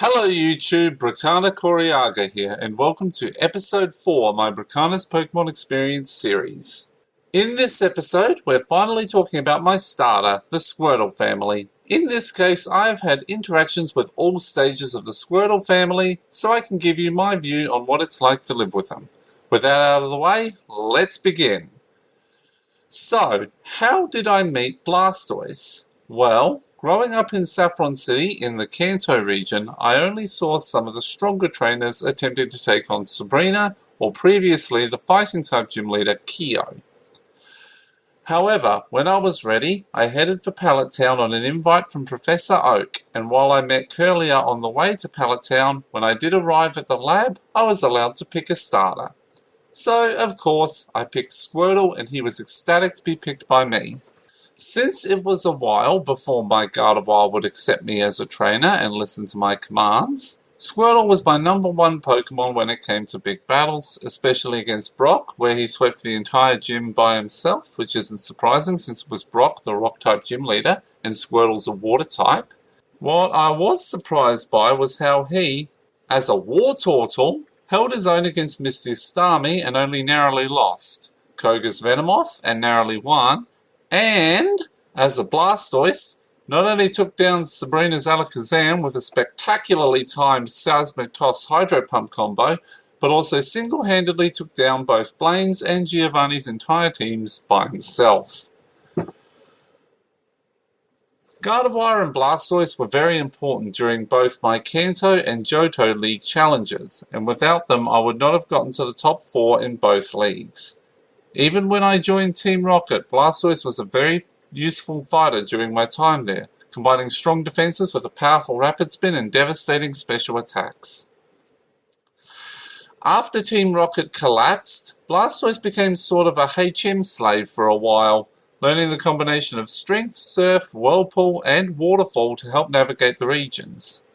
Hello YouTube, Brikana Koriaga here, and welcome to episode 4 of my Brikana's Pokemon Experience series. In this episode, we're finally talking about my starter, the Squirtle family. In this case, I have had interactions with all stages of the Squirtle family, so I can give you my view on what it's like to live with them. With that out of the way, let's begin. So, how did I meet Blastoise? Well, growing up in Saffron City in the Kanto region, I only saw some of the stronger trainers attempting to take on Sabrina, or previously the fighting type gym leader Kyo. However, when I was ready, I headed for Pallet Town on an invite from Professor Oak, and while I met Curlier on the way to Pallet Town, when I did arrive at the lab, I was allowed to pick a starter. So, of course, I picked Squirtle, and he was ecstatic to be picked by me. Since it was a while before my Gardevoir would accept me as a trainer and listen to my commands, Squirtle was my number one Pokemon when it came to big battles, especially against Brock, where he swept the entire gym by himself, which isn't surprising since it was Brock, the Rock-type gym leader, and Squirtle's a Water-type. What I was surprised by was how he, as a Wartortle, held his own against Misty's Starmie and only narrowly lost, Koga's Venomoth and narrowly won, and, as a Blastoise, not only took down Sabrina's Alakazam with a spectacularly timed Seismic Toss Hydro Pump combo, but also single-handedly took down both Blaine's and Giovanni's entire teams by himself. Gardevoir and Blastoise were very important during both my Kanto and Johto League challenges, and without them I would not have gotten to the top 4 in both leagues. Even when I joined Team Rocket, Blastoise was a very useful fighter during my time there, combining strong defenses with a powerful rapid spin and devastating special attacks. After Team Rocket collapsed, Blastoise became sort of a HM slave for a while, learning the combination of Strength, Surf, Whirlpool, and Waterfall to help navigate the regions.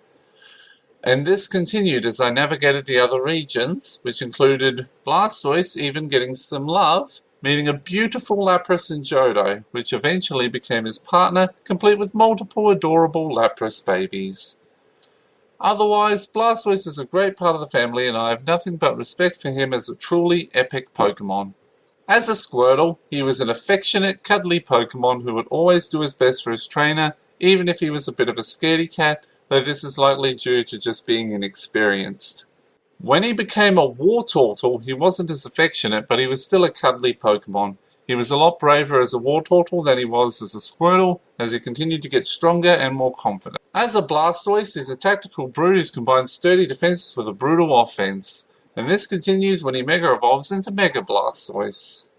And this continued as I navigated the other regions, which included Blastoise even getting some love, meeting a beautiful Lapras in Johto, which eventually became his partner, complete with multiple adorable Lapras babies. Otherwise, Blastoise is a great part of the family and I have nothing but respect for him as a truly epic Pokemon. As a Squirtle, he was an affectionate, cuddly Pokemon who would always do his best for his trainer, even if he was a bit of a scaredy cat, though this is likely due to just being inexperienced. When he became a Wartortle, he wasn't as affectionate, but he was still a cuddly Pokemon. He was a lot braver as a Wartortle than he was as a Squirtle, as he continued to get stronger and more confident. As a Blastoise, he's a tactical brute who combines sturdy defenses with a brutal offense, and this continues when he Mega Evolves into Mega Blastoise.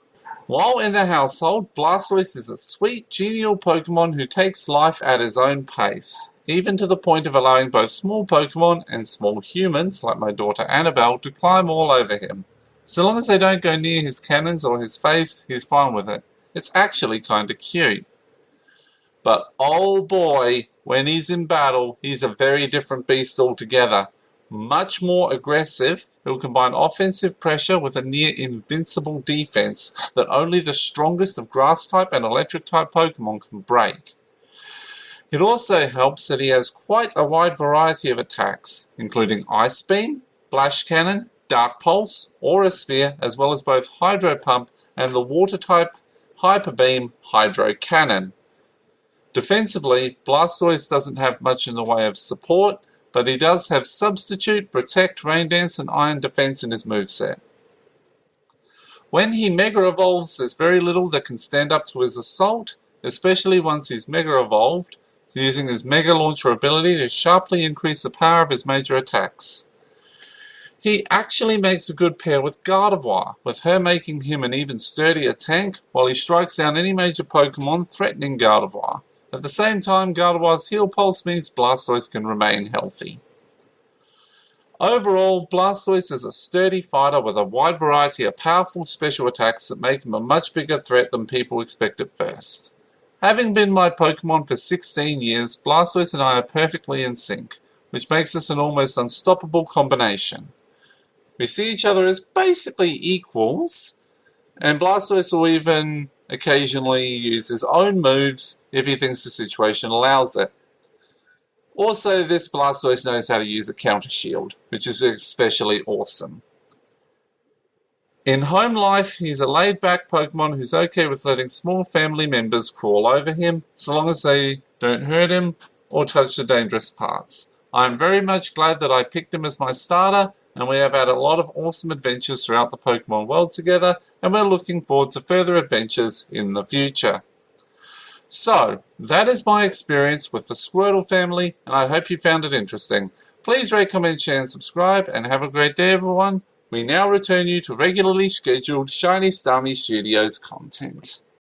While in the household, Blastoise is a sweet, genial Pokemon who takes life at his own pace, even to the point of allowing both small Pokemon and small humans, like my daughter Annabelle, to climb all over him. So long as they don't go near his cannons or his face, he's fine with it. It's actually kinda cute. But oh boy, when he's in battle, he's a very different beast altogether. Much more aggressive, he'll combine offensive pressure with a near-invincible defense that only the strongest of Grass-type and Electric-type Pokemon can break. It also helps that he has quite a wide variety of attacks, including Ice Beam, Flash Cannon, Dark Pulse, Aura Sphere, as well as both Hydro Pump and the Water-type Hyper Beam Hydro Cannon. Defensively, Blastoise doesn't have much in the way of support, but he does have Substitute, Protect, Rain Dance, and Iron Defense in his moveset. When he Mega Evolves, there's very little that can stand up to his assault, especially once he's Mega Evolved, using his Mega Launcher ability to sharply increase the power of his major attacks. He actually makes a good pair with Gardevoir, with her making him an even sturdier tank, while he strikes down any major Pokemon threatening Gardevoir. At the same time, Gardevoir's Heal Pulse means Blastoise can remain healthy. Overall, Blastoise is a sturdy fighter with a wide variety of powerful special attacks that make him a much bigger threat than people expect at first. Having been my Pokemon for 16 years, Blastoise and I are perfectly in sync, which makes us an almost unstoppable combination. We see each other as basically equals, and Blastoise will even occasionally use his own moves if he thinks the situation allows it. Also, this Blastoise knows how to use a counter shield, which is especially awesome. In home life, he's a laid-back Pokemon who's okay with letting small family members crawl over him, so long as they don't hurt him or touch the dangerous parts. I'm very much glad that I picked him as my starter, and we have had a lot of awesome adventures throughout the Pokemon world together, and we're looking forward to further adventures in the future. So, that is my experience with the Squirtle family, and I hope you found it interesting. Please rate, comment, share, and subscribe, and have a great day, everyone. We now return you to regularly scheduled Shiny Starmie Studios content.